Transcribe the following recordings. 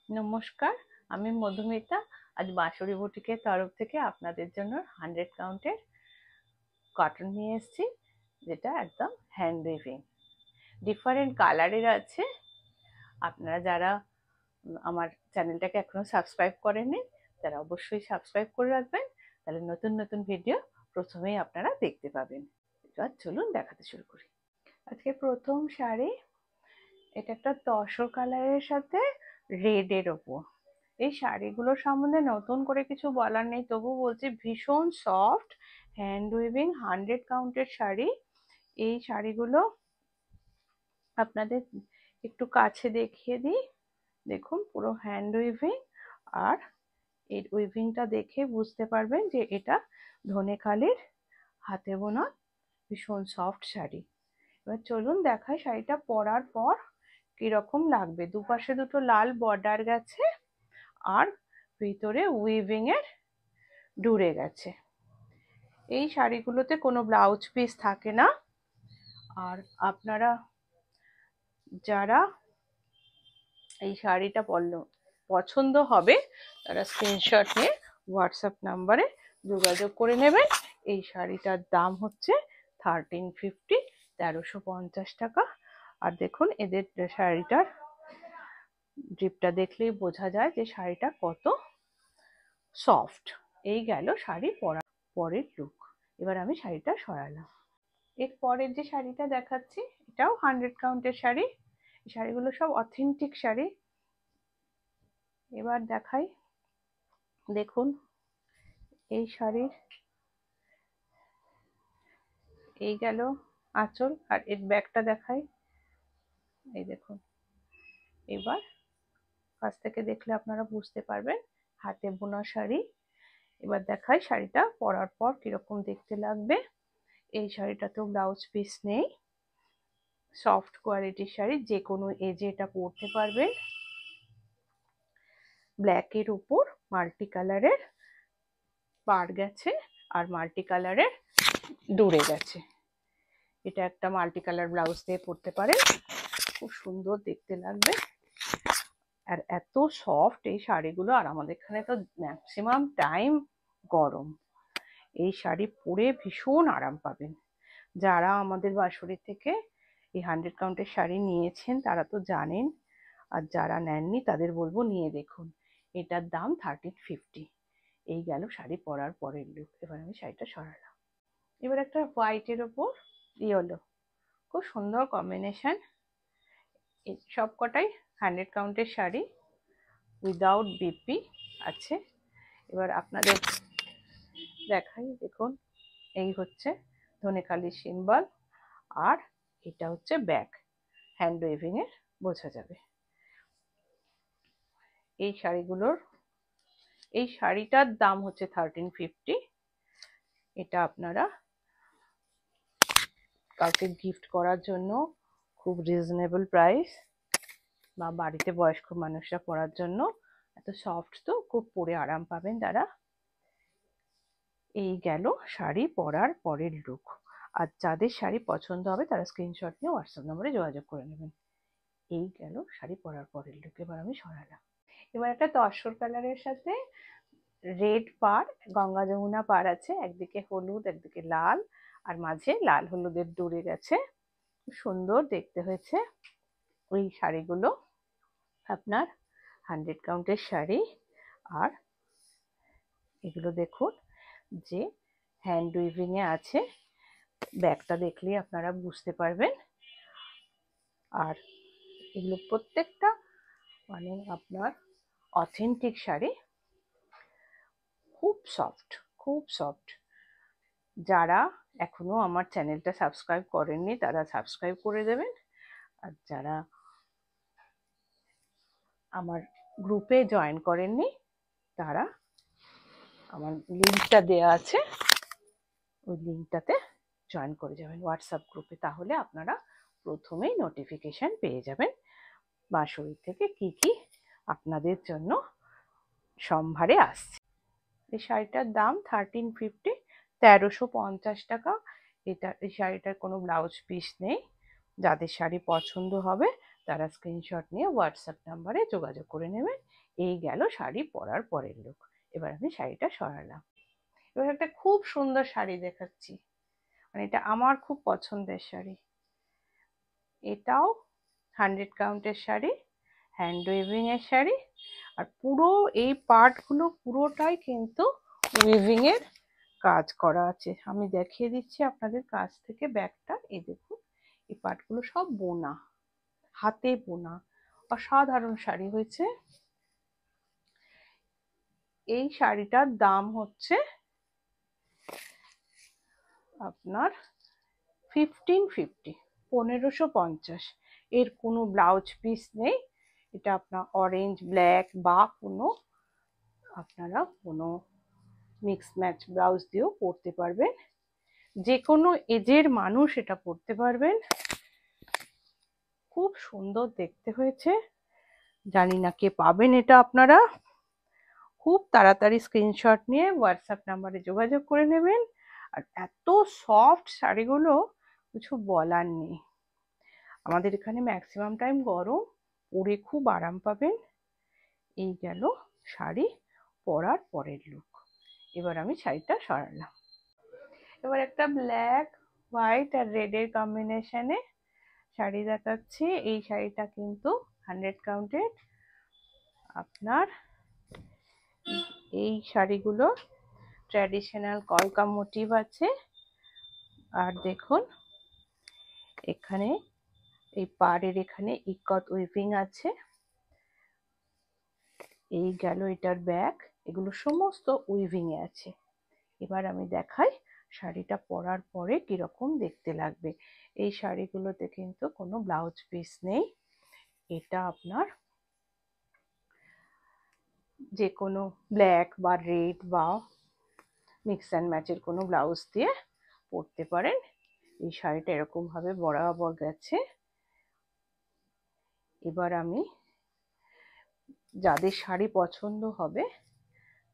নমস্কার, আমি মধুমিতা। আজ বাঁশুরি বুটিকের তরফ থেকে আপনাদের জন্য 100 কাউন্টের কটন নিয়ে এসেছি, যেটা একদম হ্যান্ড উইভিং। ডিফারেন্ট কালারের আছে। আপনারা যারা আমার চ্যানেলটাকে এখনো সাবস্ক্রাইব করেননি তারা অবশ্যই সাবস্ক্রাইব করে রাখবেন, তাহলে নতুন নতুন ভিডিও প্রথমেই আপনারা দেখতে পাবেন। এবার চলুন দেখাতে শুরু করি। আজকে প্রথম শাড়ি, এটা একটা তসর কালারের সাথে রেডের ওপর। এই শাড়িগুলো সম্বন্ধে নতুন করে কিছু বলার নেই, তবু বলছি ভীষণ সফট হ্যান্ড উইভিং 100 কাউন্টের শাড়ি। এই শাড়িগুলো আপনাদের একটু কাছে দেখিয়ে দিই। দেখুন পুরো হ্যান্ড উইভিং, আর এই উইভিংটা দেখে বুঝতে পারবেন যে এটা ধনেখালির হাতে বোনা ভীষণ সফট শাড়ি। এবার চলুন দেখাই শাড়িটা পরার পর কিরকম লাগবে। দুপাশে দুটো লাল বর্ডার গেছে আর ভিতরে উইভিং এর ডুরে গেছে। এই শাড়িগুলোতে কোনো ব্লাউজ পিস থাকে না। আর আপনারা যারা এই শাড়িটা পছন্দ হবে তারা স্ক্রিনশট নিয়ে হোয়াটসঅ্যাপ নাম্বারে যোগাযোগ করে নেবেন। এই শাড়িটার দাম হচ্ছে 1350, 1350 টাকা। আর দেখুন এদের শাড়িটার জিপটা দেখলেই বোঝা যায় যে শাড়িটা কত সফট। এই গেল শাড়ি পরের লুক। এবার আমি শাড়িটা সরালাম। এর পরের যে শাড়িটা দেখাচ্ছি এটাও 100 কাউন্টের শাড়ি। এই শাড়িগুলো সব অথেন্টিক শাড়ি। এবার দেখাই, দেখুন এই শাড়ির এই গেল আঁচল, আর এর ব্যাগটা দেখাই। এই দেখুন, এবার কাছ থেকে দেখলে আপনারা বুঝতে পারবেন হাতে বোনা শাড়ি। এবার দেখাই শাড়িটা পরার পর কিরকম দেখতে লাগবে। এই শাড়িটাতেও ব্লাউজ পিস নেই, সফট কোয়ালিটির শাড়ি, যে কোনো এজে এটা পরতে পারবেন। ব্ল্যাকের উপর মাল্টি কালারের পাড় গেছে আর মাল্টি কালারের ডুরে গেছে। এটা একটা মাল্টি কালার ব্লাউজ দিয়ে পরতে পারেন, খুব সুন্দর দেখতে লাগবে। আর এত সফট এই শাড়িগুলো, আর আমাদের এখানে তো ম্যাক্সিমাম টাইম গরম। এই শাড়ি পরে ভীষণ আরাম পাবেন। যারা আমাদের বাঁশুরি থেকে এই 100 কাউন্টের শাড়ি নিয়েছেন তারা তো জানেন, আর যারা নেননি তাদের বলবো নিয়ে দেখুন। এটার দাম 1350। এই গেল শাড়ি পরার পরের লুক। এবার আমি শাড়িটা সরালাম। এবার একটা হোয়াইটের ওপর ইয়েলো, খুব সুন্দর কম্বিনেশন। সব কটাই 100 কাউন্টের শাড়ি, উইদাউট বিপি আছে। এবার আপনাদের দেখাই, দেখুন এই হচ্ছে ধনেখালির সিম্বল, আর এটা হচ্ছে ব্যাক হ্যান্ড ওয়েভিং এর, বোঝা যাবে। এই শাড়িটার দাম হচ্ছে 1350। এটা আপনারা কাউকে গিফট করার জন্য খুব রিজনেবল প্রাইস, বা বাড়িতে বয়স্ক মানুষরা পরার জন্য। এত সফট তো, খুব পরে আরাম পাবেন তারা। এই গেল শাড়ি পরার পরের লুক। আর যাদের শাড়ি পছন্দ হবে তারা স্ক্রিনশট নিয়ে হোয়াটসঅ্যাপ নম্বরে যোগাযোগ করে নেবেন। এই গেল শাড়ি পরার পরের লুক। এবার আমি সরালাম। এবার একটা তসর কালারের সাথে রেড পাড়, গঙ্গা যমুনা পাড় আছে, একদিকে হলুদ একদিকে লাল, আর মাঝে লাল হলুদের ডুরে গেছে। সুন্দর দেখতে হয়েছে। ওই শাড়িগুলো আপনার 100 কাউন্টের শাড়ি। আর এগুলো দেখুন যে হ্যান্ড উইভিং এ আছে, ব্যাগটা দেখলেই আপনারা বুঝতে পারবেন। আর এগুলো প্রত্যেকটা মানে আপনার অথেন্টিক শাড়ি, খুব সফট, খুব সফট। যারা এখনো আমার চ্যানেলটা সাবস্ক্রাইব করেননি তারা সাবস্ক্রাইব করে দেবেন। আর যারা আমার গ্রুপে জয়েন করেননি তারা আমার লিঙ্কটা দেওয়া আছে, ওই লিঙ্কটাতে জয়েন করে যাবেন হোয়াটসঅ্যাপ গ্রুপে। তাহলে আপনারা প্রথমেই নোটিফিকেশন পেয়ে যাবেন বাঁশুরি থেকে কি কি আপনাদের জন্য সম্ভারে আসছে। এই শাড়িটার দাম 1350, 1350 টাকা। এই শাড়িটার কোনো ব্লাউজ পিস নেই। যাদের শাড়ি পছন্দ হবে তারা স্ক্রিনশট নিয়ে হোয়াটসঅ্যাপ নাম্বারে যোগাযোগ করে নেবেন। এই গেল শাড়ি পরার পরের লুক। এবার আমি শাড়িটা সরালাম। এবার একটা খুব সুন্দর শাড়ি দেখাচ্ছি, মানে এটা আমার খুব পছন্দের শাড়ি। এটাও 100 কাউন্টের শাড়ি, হ্যান্ড উইভিং এর শাড়ি। আর পুরো এই পার্টগুলো পুরোটাই কিন্তু উইভিং এর কাজ করা আছে। আমি দেখিয়ে দিচ্ছি আপনাদের কাছ থেকে ব্যাগটা। এই দেখুন, এই পার্টগুলো সব বোনা, হাতে বোনা। অসাধারণ শাড়ি হয়েছে। এই শাড়িটার দাম হচ্ছে আপনার 1550, 1550। এর কোনো ব্লাউজ পিস নেই। এটা আপনার অরেঞ্জ, ব্ল্যাক বা আপনারা কোনো মিক্স ম্যাচ ব্লাউজ দিয়েও পরতে পারবেন। যে কোনো এজের মানুষ এটা পরতে পারবেন। খুব সুন্দর দেখতে হয়েছে। জানি না কে পাবেন এটা আপনারা। খুব তাড়াতাড়ি স্ক্রিনশট নিয়ে হোয়াটসঅ্যাপ নাম্বারে যোগাযোগ করে নেবেন। আর এত সফট শাড়িগুলো কিছু বলার নেই। আমাদের এখানে ম্যাক্সিমাম টাইম গরম, পরে খুব আরাম পাবেন। এই গেল শাড়ি পরার পরের লুক। এবার আমি শাড়িটা সরালাম। এবার একটা ব্ল্যাক, হোয়াইট আর রেডের কম্বিনেশনে শাড়ি দেখাচ্ছি। এই শাড়িটা কিন্তু 100 কাউন্টের। আপনার এই শাড়িগুলো ট্র্যাডিশনাল কলকা মোটিভ আছে। আর দেখুন এখানে এই পাড়ের এখানে ইকত উইভিং আছে। এই গেল এটার ব্যাক। এগুলো সমস্ত উইভিং এ আছে। এবার আমি দেখাই শাড়িটা পরার পরে কিরকম দেখতে লাগবে। এই শাড়িগুলোতে কিন্তু কোনো ব্লাউজ পিস নেই। এটা আপনার যে কোনো ব্ল্যাক বা রেড বা মিক্স অ্যান্ড ম্যাচের কোনো ব্লাউজ দিয়ে পরতে পারেন। এই শাড়িটা এরকম ভাবে বরাবর গেছে। এবার আমি, যাদের শাড়ি পছন্দ হবে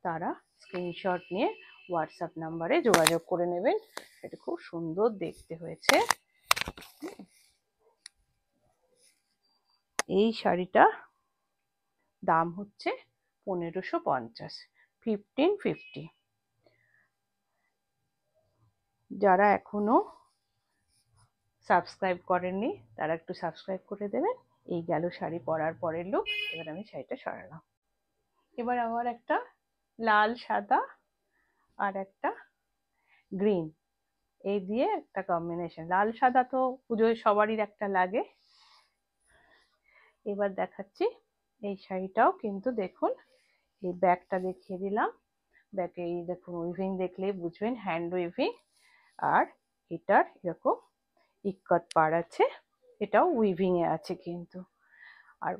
তারা স্ক্রিনশট নিয়ে হোয়াটসঅ্যাপ নাম্বারে যোগাযোগ করে নেবেন। এটা খুব সুন্দর দেখতে হয়েছে। এই শাড়িটা দাম হচ্ছে 1550, 1550। যারা এখনো সাবস্ক্রাইব করেননি তারা একটু সাবস্ক্রাইব করে দেবেন। এই গেল শাড়ি পরার পরের লুক। এবার আমি শাড়িটা সরালাম। এবার আমার একটা লাল, সাদা আর একটা গ্রিন, এই দিয়ে একটা কম্বিনেশন। লাল সাদা তো পুজোয় সবারই একটা লাগে। এবার দেখাচ্ছি এই শাড়িটাও কিন্তু দেখুন, এই ব্যাগটা দেখিয়ে দিলাম। ব্যাগে এই দেখুন উইভিং দেখলেই বুঝবেন হ্যান্ড উইভিং। আর এটার এরকম ইক্কত পাড় আছে, এটাও উইভিং এ আছে কিন্তু। আর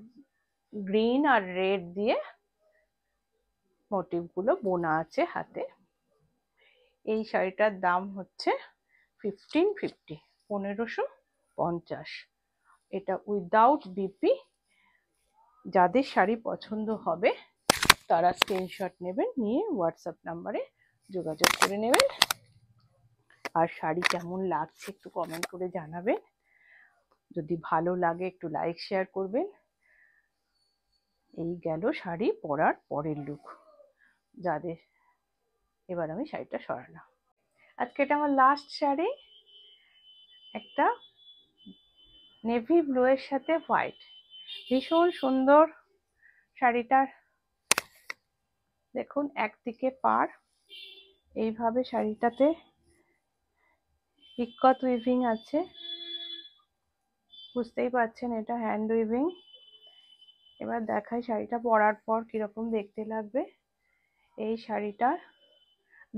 গ্রিন আর রেড দিয়ে মোটিভ গুলো বোনা আছে হাতে। এই শাড়িটার দাম হচ্ছে 1550, 1550। এটা উইদাউট বিপি। যাদের শাড়ি পছন্দ হবে তারা স্ক্রিনশট নেবেন, নিয়ে হোয়াটসঅ্যাপ নাম্বারে যোগাযোগ করে নেবেন। আর শাড়ি কেমন লাগছে একটু কমেন্ট করে জানাবেন। যদি ভালো লাগে একটু লাইক শেয়ার করবেন। এই গেল শাড়ি পরার পরের লুক যাদের। এবার আমি শাড়িটা সরালাম। আজকে এটা আমার লাস্ট শাড়ি, একটা নেভি ব্লু এর সাথে হোয়াইট। ভীষণ সুন্দর শাড়িটার। দেখুন একদিকে পাড়, এইভাবে শাড়িটাতে ইক্কত উইভিং আছে। বুঝতেই পারছেন এটা হ্যান্ড উইভিং। এবার দেখাই শাড়িটা পরার পর কিরকম দেখতে লাগবে। এই শাড়িটার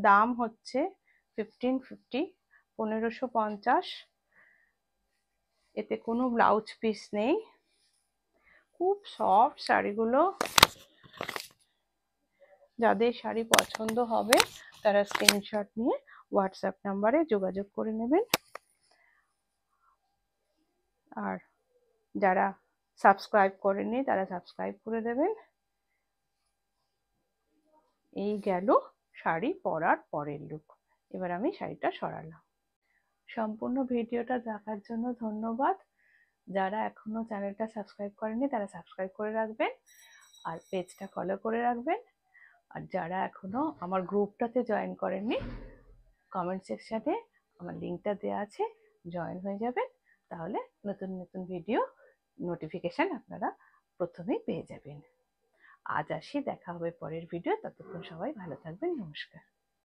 দাম হচ্ছে 1550, 1550। এতে কোনো ব্লাউজ পিস নেই। খুব সফট শাড়িগুলো। যাদের শাড়ি পছন্দ হবে তারা স্ক্রিনশট নিয়ে হোয়াটসঅ্যাপ নাম্বারে যোগাযোগ করে নেবেন। আর যারা সাবস্ক্রাইব করেননি তারা সাবস্ক্রাইব করে দেবেন। এই গেল শাড়ি পরার পরের লুক। এবার আমি শাড়িটা সরালাম। সম্পূর্ণ ভিডিওটা দেখার জন্য ধন্যবাদ। যারা এখনো চ্যানেলটা সাবস্ক্রাইব করেনি তারা সাবস্ক্রাইব করে রাখবেন আর পেজটা ফলো করে রাখবেন। আর যারা এখনো আমার গ্রুপটাতে জয়েন করেননি, কমেন্ট সেকশনে আমার লিঙ্কটা দেওয়া আছে, জয়েন হয়ে যাবেন। তাহলে নতুন নতুন ভিডিও নোটিফিকেশন আপনারা প্রথমেই পেয়ে যাবেন। আজ আসি, দেখা হবে পরের ভিডিও। ততক্ষণ সবাই ভালো থাকবেন। নমস্কার।